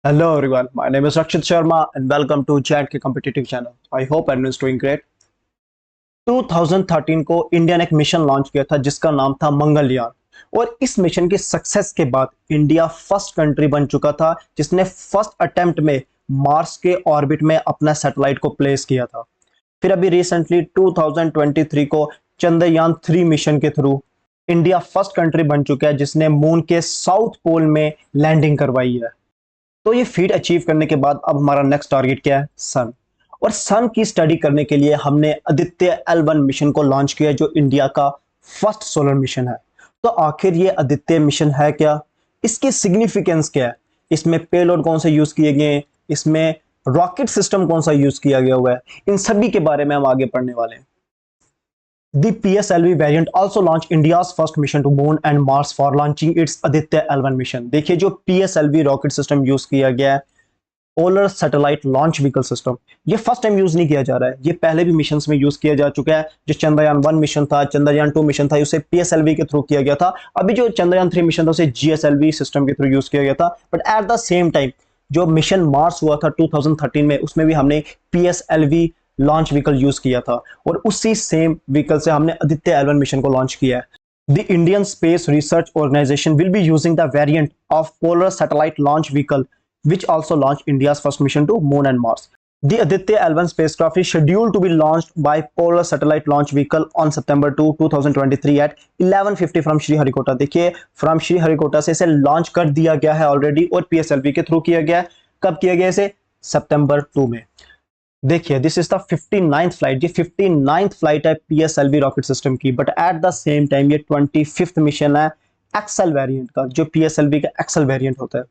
Hello everyone, my name is Rakshit Sharma and welcome to JK Competitive Channel. I hope everyone is doing great. 2013 को India ने एक mission launch किया था जिसका नाम था मंगलयान और इस मिशन की सक्सेस के बाद इंडिया फर्स्ट कंट्री बन चुका था जिसने फर्स्ट अटेम्प्ट में मार्स के ऑर्बिट में अपना सैटेलाइट को प्लेस किया था। फिर अभी रिसेंटली 2023 को चंद्रयान 3 मिशन के थ्रू इंडिया फर्स्ट कंट्री बन चुका है जिसने मून के साउथ पोल में लैंडिंग करवाई है। तो ये फीट अचीव करने के बाद अब हमारा नेक्स्ट टारगेट क्या है? सन। और सन की स्टडी करने के लिए हमने आदित्य L1 मिशन को लॉन्च किया जो इंडिया का फर्स्ट सोलर मिशन है। तो आखिर ये आदित्य मिशन है क्या, इसकी सिग्निफिकेंस क्या है, इसमें पेलोड कौन से यूज किए गए हैं, इसमें रॉकेट सिस्टम कौन सा यूज किया गया हुआ है, इन सभी के बारे में हम आगे पढ़ने वाले हैं। The PSLV variant also launched India's first mission to Moon and Mars for launching its Aditya L1 mission। देखिए जो PSLV रॉकेट सिस्टम यूज किया गया है, polar satellite launch vehicle system, ये फर्स्ट टाइम यूज नहीं किया जा रहा है, ये पहले भी मिशंस में यूज किया जा चुका है। जो चंद्रयान 1 मिशन था, चंद्रयान 2 मिशन था, उसे PSLV के थ्रू किया गया था। अभी जो चंद्रयान 3 मिशन था उसे GSLV सिस्टम के थ्रू यूज किया गया था। But at the same time जो मिशन मार्स हुआ था 2013 में, उसमें भी हमने PSLV लॉन्च व्हीकल यूज किया था और उसी सेम व्हीकल से हमने आदित्य L1 मिशन को लॉन्च किया है। The Indian Space Research Organization will be using the variant of Polar Satellite Launch Vehicle, which also launched India's first mission to Moon and Mars. The Aditya L1 spacecraft is scheduled to be launched by Polar Satellite Launch Vehicle on September 2, 2023 at 11:50 from Sriharikota। देखिए from Sriharikota से इसे launch कर दिया गया है already और PSLV के through किया गया है। कब किया गया इसे? सितंबर 2 में। देखिए this is the 59th flight, ये 59th फ्लाइट है PSLV रॉकेट सिस्टम की। But at the same time ये 25th मिशन है एक्सेल वेरिएंट का, जो PSLV का एक्सेल वेरिएंट होता है।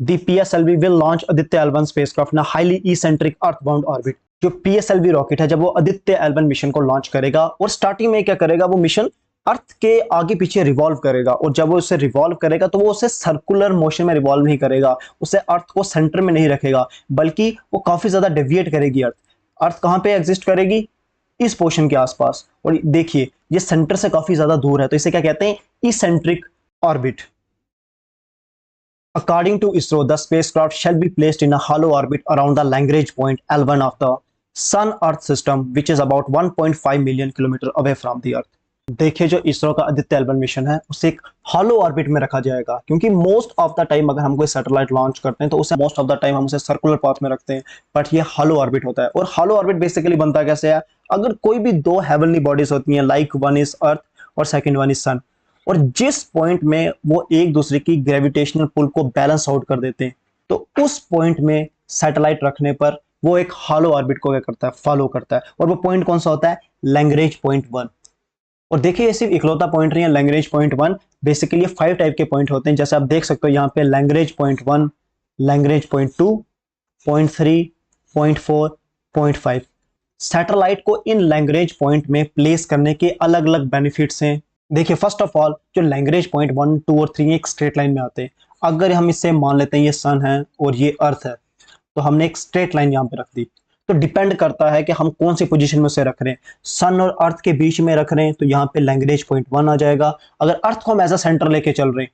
The PSLV will launch Aditya L1 spacecraft in highly eccentric earthbound orbit. जो PSLV रॉकेट है जब वो आदित्य L1 मिशन को लॉन्च करेगा और स्टार्टिंग में क्या करेगा, वो मिशन अर्थ के आगे पीछे रिवॉल्व करेगा और जब वो उसे रिवॉल्व करेगा तो वो उसे सर्कुलर मोशन में रिवॉल्व नहीं करेगा, उसे अर्थ को सेंटर में नहीं रखेगा, बल्कि वो काफी ज्यादा डेविएट करेगी। अर्थ अर्थ कहां पे एग्जिस्ट करेगी? इस पोर्शन के आसपास। और देखिए ये सेंटर से काफी ज्यादा दूर है, तो इसे क्या कहते हैं? Eccentric orbit. According to ISRO, the spacecraft shall be placed in a hollow orbit around the Lagrange point L1 of the Sun-Earth system, which is about 1.5 million kilometre away from the Earth। देखिए जो इसरो का Aditya L1 mission है उसे एक hollow orbit में रखा जाएगा, क्योंकि मोस्ट ऑफ द टाइम अगर हम कोई सैटेलाइट लॉन्च करते हैं तो उसे मोस्ट ऑफ द टाइम हम उसे सर्कुलर पाथ में रखते हैं, बट ये हॉलो ऑर्बिट होता है। और हॉलो ऑर्बिट बेसिकली बनता कैसे है? अगर कोई भी दो हेवनली बॉडीज होती हैं, लाइक वन इज अर्थ और सेकंड वन इज सन, और जिस पॉइंट में वो एक दूसरे की ग्रेविटेशनल पुल को बैलेंस आउट कर देते हैं, तो उस पॉइंट में सैटेलाइट रखने पर वो एक हॉलो ऑर्बिट को क्या करता है? फॉलो करता है। और वो पॉइंट कौन सा होता है? Lagrange point 1। और देखिए ये सिर्फ इकलौता पॉइंट नहीं है लैग्रेंज पॉइंट 1, बेसिकली 5 टाइप के पॉइंट होते हैं, जैसे आप देख सकते हो यहाँ पे Lagrange point 1, Lagrange point 2, point 3, point 4, point 5। Satellite को इन लैग्रेंज पॉइंट में प्लेस करने के अलग अलग बेनिफिट्स हैं। देखिए फर्स्ट ऑफ ऑल जो लैग्रेंज पॉइंट 1, 2 और 3 एक स्ट्रेट लाइन में आते हैं। अगर हम इससे मान लेते हैं ये सन है और ये अर्थ है, तो हमने एक स्ट्रेट लाइन यहाँ पे रख दी। तो डिपेंड करता है कि हम कौन सी पोजीशन में उसे रख रहे हैं। सन और अर्थ के बीच में रख रहे हैं तो यहाँ पे लैग्रेंज पॉइंट 1 आ जाएगा। अगर अर्थ को हम एज अ सेंटर लेके चल रहे हैं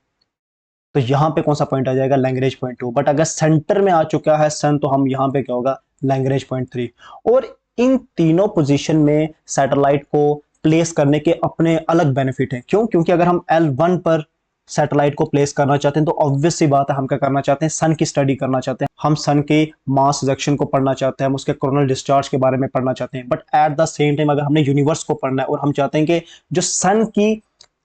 तो यहाँ पे कौन सा पॉइंट आ जाएगा? Lagrange point 2। बट अगर सेंटर में आ चुका है सन तो हम यहाँ पे क्या होगा? Lagrange point 3। और इन तीनों पोजीशन में सैटेलाइट को प्लेस करने के अपने अलग बेनिफिट हैं। क्यों? क्योंकि अगर हम L1 पर सैटेलाइट को प्लेस करना चाहते हैं तो ऑब्वियस सी बात है हम क्या करना चाहते हैं? सन की स्टडी करना चाहते हैं, हम सन के मास इजेक्शन को पढ़ना चाहते हैं, हम उसके कोरोनल डिस्चार्ज के बारे में पढ़ना चाहते हैं। But at the same time अगर हमने यूनिवर्स को पढ़ना है और हम चाहते हैं कि जो सन की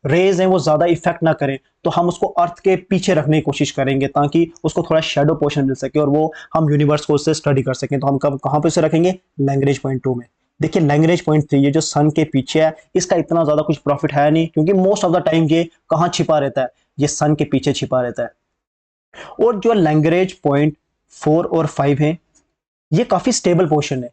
रेज हैं वो ज्यादा इफेक्ट ना करें, तो हम उसको अर्थ के पीछे रखने की कोशिश करेंगे ताकि उसको थोड़ा शेडो पोर्शन मिल सके और वो हम यूनिवर्स को उससे स्टडी कर सकें। तो हम कब कहां पे उसे रखेंगे? लैग्रेंज पॉइंट 2 में। देखिए लैग्रेंज पॉइंट 3 ये जो सन के पीछे है, इसका इतना ज्यादा कुछ प्रॉफिट है नहीं, क्योंकि मोस्ट ऑफ द टाइम ये कहां छिपा रहता है? ये सन के पीछे छिपा रहता है। और जो लैग्रेंज पॉइंट 4 और 5 है, ये काफी स्टेबल पोर्शन है,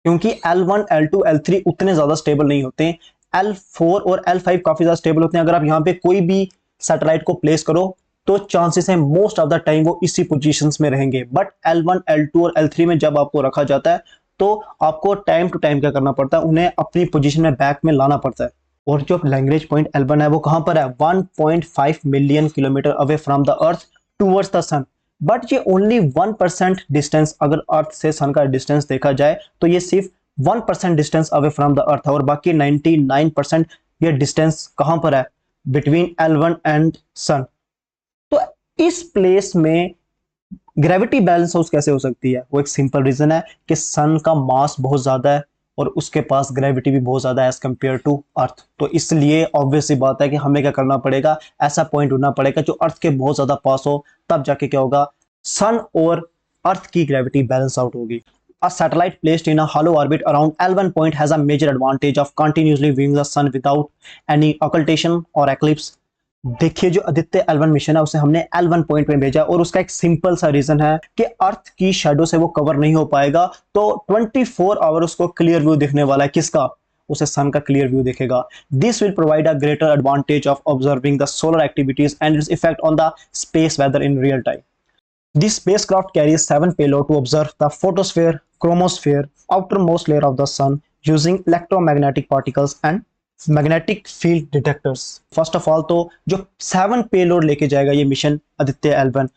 क्योंकि L1, L2, L3 उतने ज्यादा स्टेबल नहीं होते हैं। L4 और L5 काफी ज्यादा स्टेबल होते हैं। अगर आप यहाँ पे कोई भी सैटेलाइट को प्लेस करो तो चांसेस है मोस्ट ऑफ द टाइम वो इसी पोजीशंस में रहेंगे। बट L1, L2 और L3 में जब आपको रखा जाता है तो आपको टाइम टू टाइम क्या करना पड़ता है? उन्हें अपनी पोजीशन में बैक में लाना पड़ता है। और जो लैग्रेंज पॉइंट L1 है वो कहां पर है? 1.5 million kilometre away from the earth towards the sun. But ये ओनली 1% डिस्टेंस, अगर अर्थ से सन का डिस्टेंस देखा जाए तो ये सिर्फ 1% डिस्टेंस अवे फ्रॉम द अर्थ है, और बाकी 99% ये डिस्टेंस कहां पर है, बिटवीन L1 एंड सन। तो इस प्लेस में ग्रेविटी बैलेंस हाउस कैसे हो सकती है? वो एक सिंपल रीजन है कि सन का मास बहुत ज्यादा है और उसके पास ग्रेविटी भी बहुत ज्यादा है एज कंपेयर टू अर्थ। तो इसलिए ऑब्वियस सी बात है कि हमें क्या करना पड़ेगा, ऐसा पॉइंट ढूंढना पड़ेगा जो अर्थ के बहुत ज्यादा पास हो, तब जाके क्या होगा, सन और अर्थ की ग्रेविटी बैलेंस आउट होगी। A satellite placed in a hollow orbit around L1 point has a major advantage of continuously viewing the sun without any occultation or eclipse। देखिए जो आदित्य L1 मिशन है उसे हमने L1 पॉइंट में भेजा और उसका एक सिंपल सा रीजन है कि अर्थ की शेडो से वो कवर नहीं हो पाएगा, तो 24 आवर उसको क्लियर व्यू दिखने वाला है। किसका? उसे सन का क्लियर व्यू दिखेगा। This will provide a greater advantage of observing the solar activities and its effect on the space weather in real time. This spacecraft carries 7 payload to observe the photosphere, chromosphere, outermost layer of the sun using electromagnetic particles and magnetic field detectors. First of all तो जो 7 payload लेके जाएगा ये mission Aditya L1,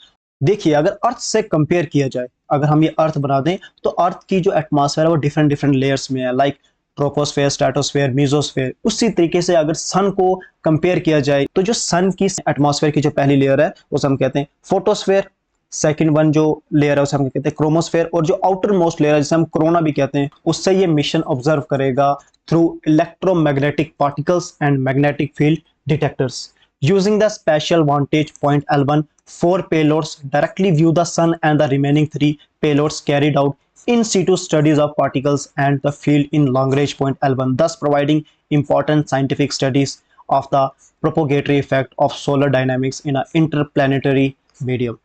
देखिए अगर earth से compare किया जाए, अगर हम ये अर्थ बना दें तो अर्थ की जो एटमॉस्फेयर है वो डिफरेंट डिफरेंट लेयर्स में है, लाइक ट्रोपोस्फेयर, स्ट्रेटोस्फेयर, मीजोस्फेयर। उसी तरीके से अगर सन को कंपेयर किया जाए तो जो सन की एटमॉस्फेयर की जो पहली लेयर है उसे हम कहते हैं फोटोस्फेयर, सेकंड वन जो लेयर है उसे हम कहते हैं क्रोमोस्फेयर, और जो आउटर मोस्ट लेयर है जिसे हम कोरोना भी कहते हैं, उससे ये मिशन ऑब्जर्व करेगा through electromagnetic particles and magnetic field detectors. Using the special vantage point L1, 4 payloads directly view the sun and the remaining 3 payloads carried out in situ studies of particles and the field in long range point L1, thus providing important scientific studies of the propagatory effect of solar dynamics in an interplanetary medium।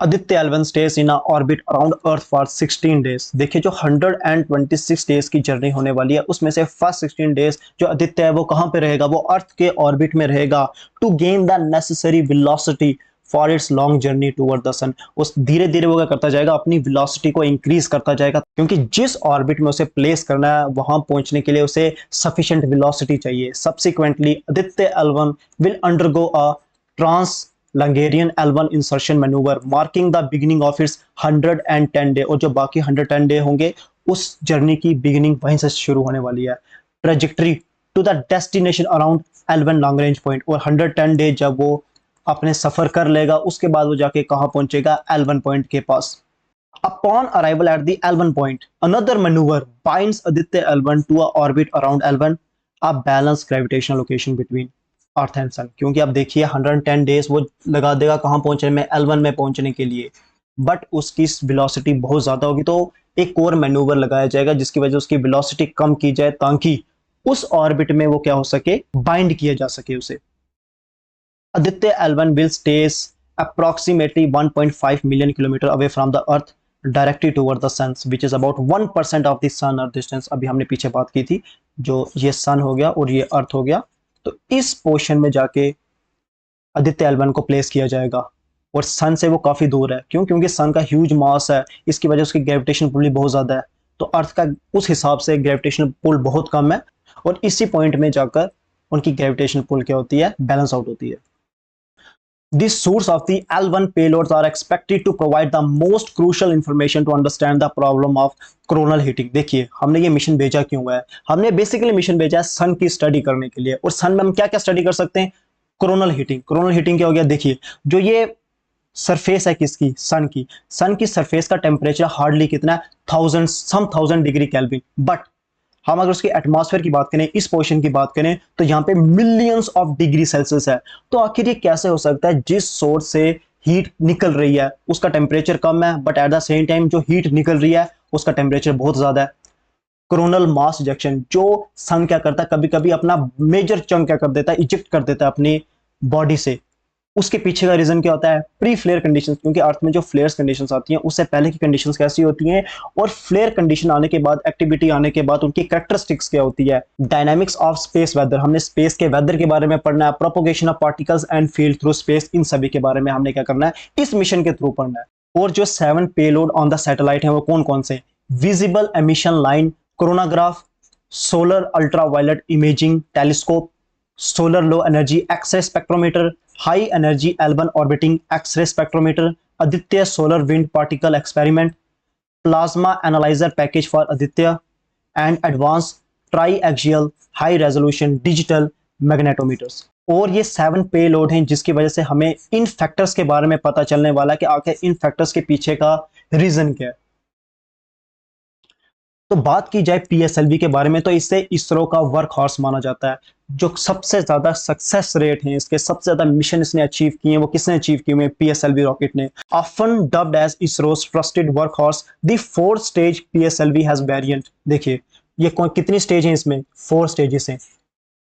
Aditya L1 stays in a orbit around Earth for 16 days। देखिए जो 126 days की journey होने वाली है उसमें से first 16 days जो आदित्य है वो कहां पे रहेगा, वो अर्थ के ऑर्बिट में रहेगा, to gain the necessary velocity for its long journey toward the sun. उस धीरे धीरे वो क्या करता जाएगा, अपनी वेलोसिटी को इंक्रीज करता जाएगा, क्योंकि जिस ऑर्बिट में उसे प्लेस करना है वहां पहुंचने के लिए उसे सफिशिएंट वेलोसिटी चाहिए। Subsequently Aditya L1 will undergo a trans lagrangian L1 insertion manoeuvre marking the beginning of its 110 day, और जो बाकी 110 डे होंगे उस जर्नी की बिगिनिंग वहीं से शुरू होने वाली है। Trajectory to the destination around L1 Lagrange point, और 110 डे जब वो अपने सफर कर लेगा उसके बाद वो जाके कहां पहुंचेगा, L1 पॉइंट के पास। Upon arrival at the L1 point, another maneuver binds Aditya L1 to a orbit around L1, a balanced gravitational location between earth and sun. क्योंकि आप देखिए 110 डेज वो लगा देगा कहां पहुंचने में, L1 में पहुंचने के लिए, बट उसकी वेलोसिटी बहुत ज्यादा होगी, तो एक और मैन्यूवर लगाया जाएगा जिसकी वजह से उसकी वेलोसिटी कम की जाए ताकि उस ऑर्बिट में वो क्या हो सके, बाइंड किया जा सके उसे। Aditya L1 will stays approximately 1.5 million kilometer away from the earth directly toward the sun, which is about 1% of the sun earth distance। अभी हमने पीछे बात की थी, जो ये सन हो गया और ये अर्थ हो गया, तो इस पोर्शन में जाके आदित्य L1 को प्लेस किया जाएगा, और सन से वो काफी दूर है। क्यों? क्योंकि सन का ह्यूज मास है, इसकी वजह से उसकी ग्रेविटेशन पुल भी बहुत ज्यादा है, तो अर्थ का उस हिसाब से ग्रेविटेशन पुल बहुत कम है, और इसी पॉइंट में जाकर उनकी ग्रेविटेशन पुल क्या होती है, बैलेंस आउट होती है। The source of the L1 payloads are expected to provide the most crucial information to understand the problem of coronal heating। देखिए हमने ये मिशन भेजा क्यों है, हमने बेसिकली मिशन भेजा है सन की स्टडी करने के लिए, और सन में हम क्या क्या स्टडी कर सकते हैं, कोरोनल हीटिंग। कोरोनल हीटिंग क्या हो गया, देखिए जो ये सरफेस है किसकी, सन की सरफेस का टेम्परेचर हार्डली कितना है, 1000 डिग्री केल्विन, बट हम अगर उसकी एटमॉस्फेयर की बात करें, इस पोर्शन की बात करें, तो यहाँ पे मिलियंस ऑफ डिग्री सेल्सियस है। तो आखिर ये कैसे हो सकता है, जिस सोर्स से हीट निकल रही है उसका टेम्परेचर कम है, but at the same time जो हीट निकल रही है उसका टेम्परेचर बहुत ज्यादा है। कोरोनल मास इजेक्शन, जो सन क्या करता है, कभी कभी अपना मेजर चंक क्या कर देता है, इजेक्ट कर देता है अपनी बॉडी से। उसके पीछे का रीजन क्या होता है, प्री फ्लेयर कंडीशंस, क्योंकि अर्थ में जो फ्लेयर्स कंडीशंस आती हैं उससे पहले की कंडीशंस कैसी होती हैं, और फ्लेयर कंडीशन आने के बाद, एक्टिविटी आने के बाद उनकी कैरेक्टरिस्टिक्स क्या होती है। डायनामिक्स ऑफ स्पेस वेदर, हमने स्पेस के वेदर के बारे में पढ़ना है, propagation of particles and field through space, इन सभी के बारे में हमने क्या करना है, इस मिशन के थ्रू पढ़ना है। और जो 7 पेलोड ऑन द सैटेलाइट है वो कौन कौन से, visible emission line, coronagraph, solar ultraviolet imaging telescope, solar low energy X-ray spectrometer, high energy L1 orbiting X-ray spectrometer, Aditya solar wind particle experiment, plasma analyser package for Aditya and advance tri axial high resolution digital magnetometers. और ये 7 पे load हैं जिसकी वजह से हमें इन factors के बारे में पता चलने वाला है कि आखिर इन फैक्टर्स के पीछे का रीजन क्या है। तो बात की जाए पीएसएलवी के बारे में तो इसे इसरो का वर्क हॉर्स माना जाता है। जो सबसे ज्यादा सक्सेस रेट है, इसके सबसे ज्यादा मिशन इसने अचीव किए हैं, वो किसने अचीव किए हैं? पीएसएलवी रॉकेट ने। Often dubbed as ISRO's trusted workhorse, the 4th stage PSLV has variant. देखिए ये कितनी स्टेज है, इसमें 4 स्टेजेस हैं।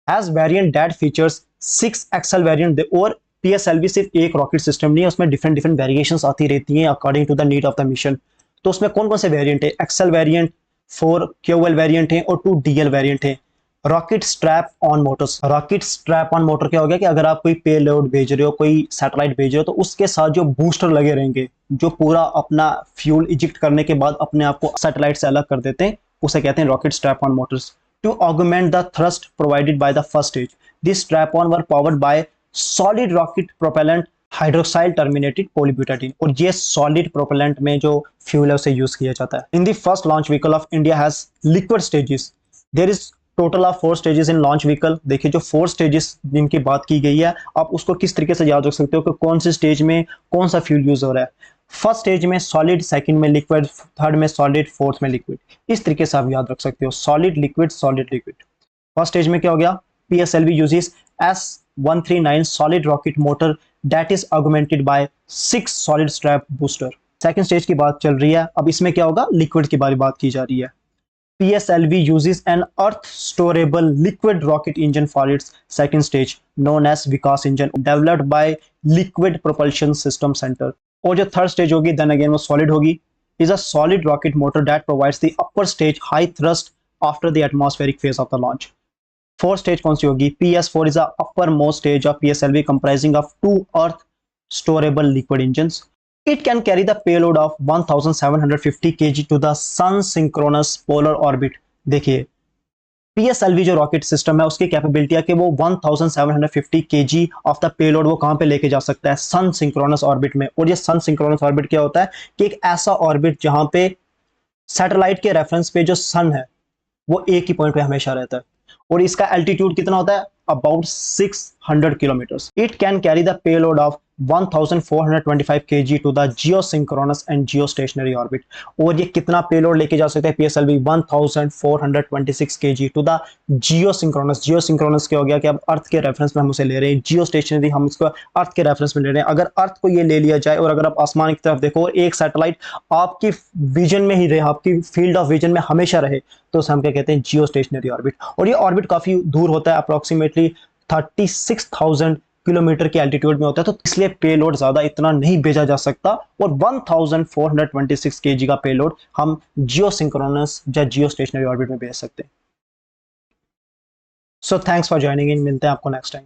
Has variant that features 6 XL variant. और पीएसएलवी सिर्फ एक रॉकेट सिस्टम नहीं है, उसमें डिफरेंट डिफरेंट वेरिएशंस आती रहती हैं according to the need of the mission. तो उसमें कौन कौन से वेरिएंट है? एक्सेल वेरिएंट, 4 क्यूएल वेरिएंट है और 2 डीएल वेरिएंट है। Rocket strap on Motors. Rocket strap on motor क्या हो गया कि अगर आप कोई पेलोड भेज रहे हो, कोई सैटेलाइट भेज रहे हो, तो उसके साथ जो बूस्टर लगे रहेंगे जो पूरा अपना फ्यूल इजेक्ट करने के बाद अपने आप को सैटेलाइट से अलग कर देते हैं, उसे कहते हैं rocket strap on motors. To augment the thrust provided by the first stage, this strap on were powered by solid rocket propellant hydroxyl terminated polybutadiene. और ये सॉलिड प्रोपेलेंट में जो फ्यूल है उसे यूज किया जाता है। In the first launch vehicle of India has liquid stages. There is total of 4 stages in launch vehicle. देखिए जो 4 स्टेजेस जिनकी बात की गई है, आप उसको किस तरीके से याद रख सकते हो कि कौन से स्टेज में कौन सा फ्यूल यूज हो रहा है। फर्स्ट स्टेज में सॉलिड, सेकंड में लिक्विड, थर्ड में सॉलिड, फोर्थ में लिक्विड। इस तरीके से आप याद रख सकते हो, solid liquid solid liquid. First stage में क्या हो गया? PSLV uses S139 solid rocket motor that is augmented by 6 solid strap booster. Second stage की बात चल रही है, अब इसमें क्या होगा? लिक्विड के बारे में बात की जा रही है। PSLV uses an earth-storable liquid rocket engine for its second stage, known as Vikas engine, developed by Liquid Propulsion System Center. और जो थर्ड स्टेज होगी, then again वो solid होगी, is a solid rocket motor that provides the upper stage high thrust after the atmospheric phase of the launch. Fourth stage कौन सी होगी? PS4 is the uppermost stage of PSLV comprising of 2 earth-storable liquid engines. It can carry the payload of 1750 kg to the sun synchronous polar orbit. देखिए PSLV जो rocket system है उसकी capability है कि वो 1750 kg of the payload वो कहां पे लेके जा सकता है? सन सिंक्रोनस ऑर्बिट में। और ये सन सिंक्रोनस ऑर्बिट क्या होता है कि एक ऐसा ऑर्बिट जहां पे सैटेलाइट के रेफरेंस पे जो सन है वो एक ही पॉइंट पे हमेशा रहता है। और इसका एल्टीट्यूड कितना होता है? About 600 kilometres. It can carry the payload of 1425 kg to the geosynchronous and geostationary orbit. और ये कितना पेलोड लेके जा सकते हैं PSLV? 1426 kg to the geosynchronous. Geosynchronous क्या हो गया कि अब अर्थ के रेफरेंस में हम उसे ले रहे हैं, जियोस्टेशनरी हम इसको अर्थ के रेफरेंस में ले रहे हैं। अगर अर्थ को ये ले लिया जाए और अगर आप आसमान की तरफ देखो और एक सैटेलाइट आपकी विजन में ही रहे, आपकी फील्ड ऑफ विजन में हमेशा रहे, तो उसे हम क्या कहते हैं? Geostationary orbit. और ये ऑर्बिट काफी दूर होता है, अप्रोक्सीमेटली 36,000 किलोमीटर के एल्टीट्यूड में होता है, तो इसलिए पेलोड ज्यादा इतना नहीं भेजा जा सकता। और 1426 kg का पेलोड हम जियोसिंक्रोनस या जियोस्टेशनरी ऑर्बिट में भेज सकते हैं। So thanks for joining in, मिलते हैं आपको नेक्स्ट टाइम।